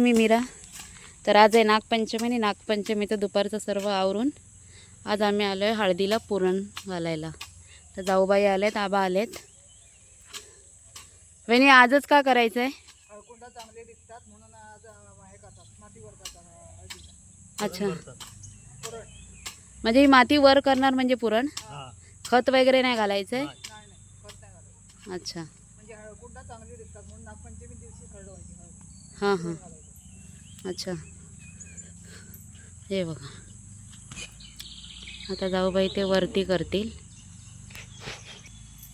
मी मीरा. तर आज आहे नागपंचमी आणि नागपंचमीचं दुपारचं सर्व आवरून आज आम्ही आलो आहे हळदीला पुरण घालायला. तर जाऊबाई आलेत, आबा आलेत. वहिनी आजच का करायचं आहे? अच्छा, म्हणजे ही माती वर करणार म्हणजे पुरण, खत वगैरे नाही घालायचं आहे? अच्छा, हां हां, अच्छा. हे बघा, आता जाऊबाई ते वरती करतील.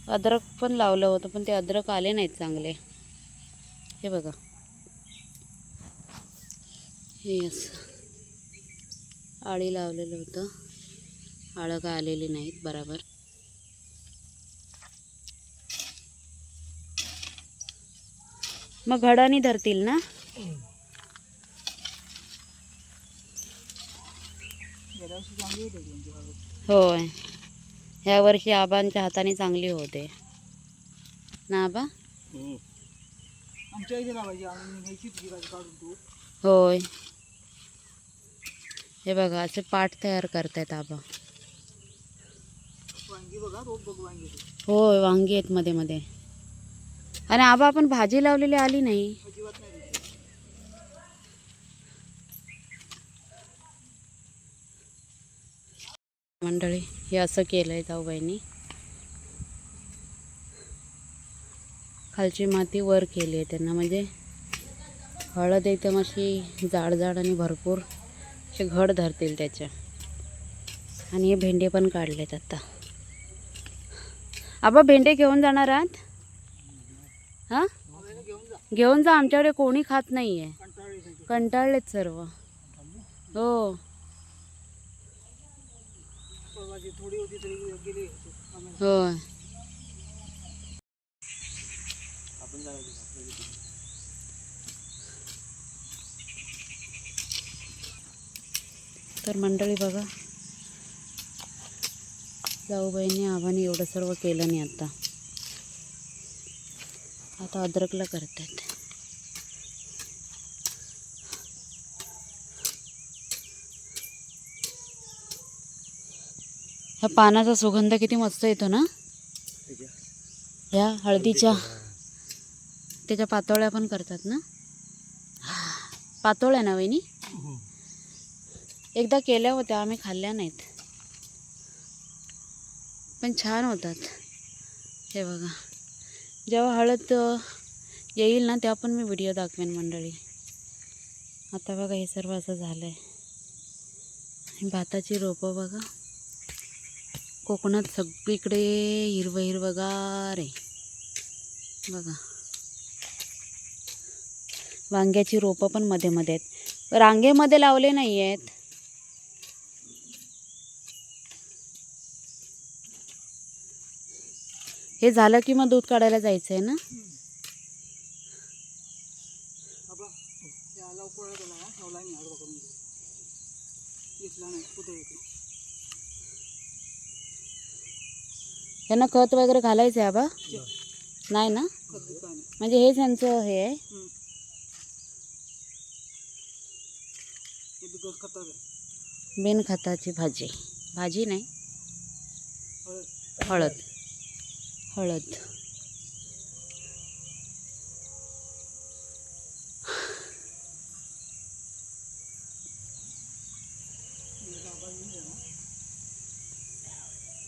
अद्रक पण लावलं होतं पण ते अद्रक आले नाहीत चांगले. हे बघा, हे असं आळी लावलेलं होतं, आळं का आलेली नाहीत बराबर. मग घडानी धरतील ना? होय, ह्या वर्षी आबांच्या हाताने चांगली होते ना आबा? होय, हे बघा असे पाट तयार करतायत आबा. होय, वांगी आहेत मध्ये मध्ये. आणि आबा आपण भाजी लावलेली आली नाही. मंडळी हे असं केलंय जाऊबाईंनी. खालची माती वर केली आहे त्यांना, म्हणजे हळद एकदम अशी जाड जाड आणि भरपूर असे घड धरतील त्याच्या. आणि हे भेंडे पण काढलेत आता. आबा भेंडे घेऊन जाणार आहात? हां, घेऊन जा, आमच्याकडे कोणी खात नाही आहे, कंटाळलेत सर्व. हो, होय. तर मंडळी बघा, जाऊबाईंनी आबांनी एवढं सर्व केलं नाही. आता अद्रकला करतात. ह्या पानाचा सुगंध किती मस्त येतो ना, ह्या हळदीच्या. त्याच्या पातोळ्या पण करतात ना? पातोळ्या ना वहिनी? एकदा केल्या होत्या, आम्ही खाल्ल्या नाहीत, पण छान होतात. हे बघा, जेव्हा हळद येईल ना तेव्हा पण मी व्हिडिओ दाखवेन मंडळी. आता बघा हे सर्व असं झालं आहे. भाताची रोपं बघा, कोकणात सगळीकडे हिरवं हिरवंगार आहे बघा. वांग्याची रोपं पण मध्ये मध्ये आहेत, रांगेमध्ये लावले नाही आहेत. हे झालं की मग दूध काढायला जायचं आहे ना? त्यांना खत वगैरे घालायचं आहे आबा? नाही ना, म्हणजे हेच यांचं हे आहे. बिन खताची भाजी, भाजी नाही, हळद. हळद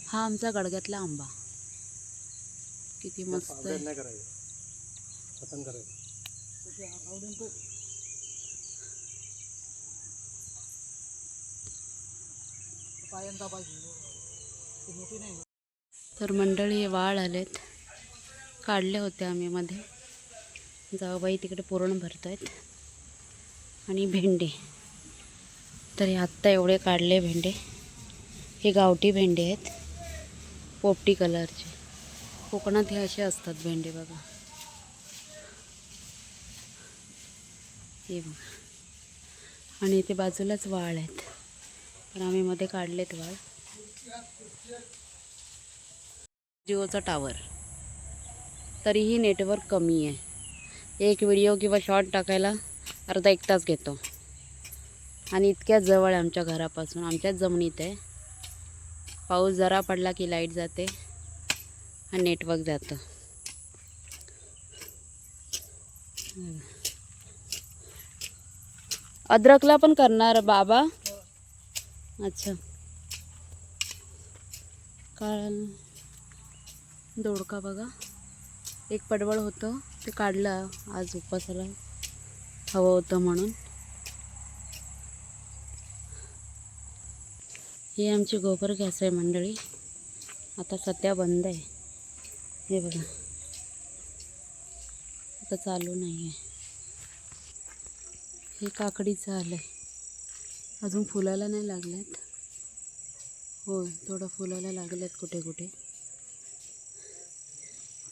हा आमचा गडग्यातला आंबा किती मस्त आहे. तर मंडळी हे वाळ आलेत, काढले होते आम्ही मध्ये. जाऊबाई तिकडे पुरण भरतायत. आणि भेंडे तर हे आत्ता एवढे काढले भेंडे. हे गावठी भेंडे आहेत, पोपटी कलरचे. कोकणात हे असे असतात भेंडे बघा. हे बघा, आणि इथे बाजूलाच वाळ आहेत, तर आम्ही मध्ये काढलेत वाळ. जिओचा टावर, तरीही नेटवर्क कमी आहे. एक व्हिडिओ किंवा शॉर्ट टाकायला अर्धा एक तास घेतो. आणि इतक्या जवळ आहे आमच्या घरापासून, आमच्याच जमिनीत आहे. पाऊस जरा पडला की लाईट जाते आणि नेटवर्क जातं. अद्रकला पण करणार बाबा? अच्छा. काळ दोडका बघा, एक पडवळ होतं ते काढलं आज उपासाला हवं होतं म्हणून. ही आमची गोबर गॅस आहे मंडळी, आता सध्या बंद आहे. हे बघा, आता चालू नाही आहे. हे काकडीचं आलं आहे, अजून फुलाला नाही लागल्यात. होय, थोडं फुलाला लागल्यात कुठे कुठे.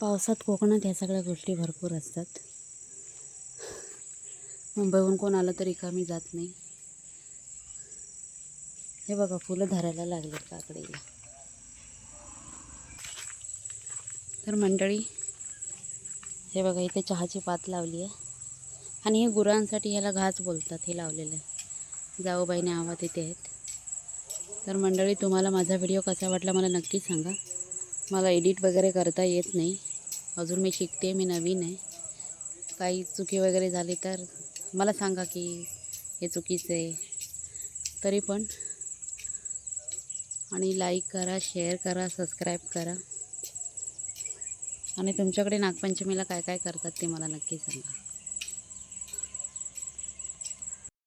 पावसात कोकणात ह्या सगळ्या गोष्टी भरपूर असतात. मुंबईहून कोण आलं तरी रिकामी जात नाही. हे बघा, फुलं धरायला लागलेत काकडीला. तर मंडळी हे बघा, इथे चहाची पात लावली आहे आणि हे गुरांसाठी ह्याला घास बोलतात, हे लावलेलं आहे. जाऊबाईने आवा तिथे आहेत. तर मंडळी, तुम्हाला माझा व्हिडिओ कसा वाटला मला नक्की सांगा. मला एडिट वगैरे करता येत नाही, अजून मी शिकते, मी नवीन आहे. काही चुकी वगैरे झाली तर मला सांगा की हे चुकीचं आहे. तरी पण, आणि लाईक करा, शेअर करा, सबस्क्राईब करा. आणि तुमच्याकडे नागपंचमीला काय काय करतात ते मला नक्की सांगा.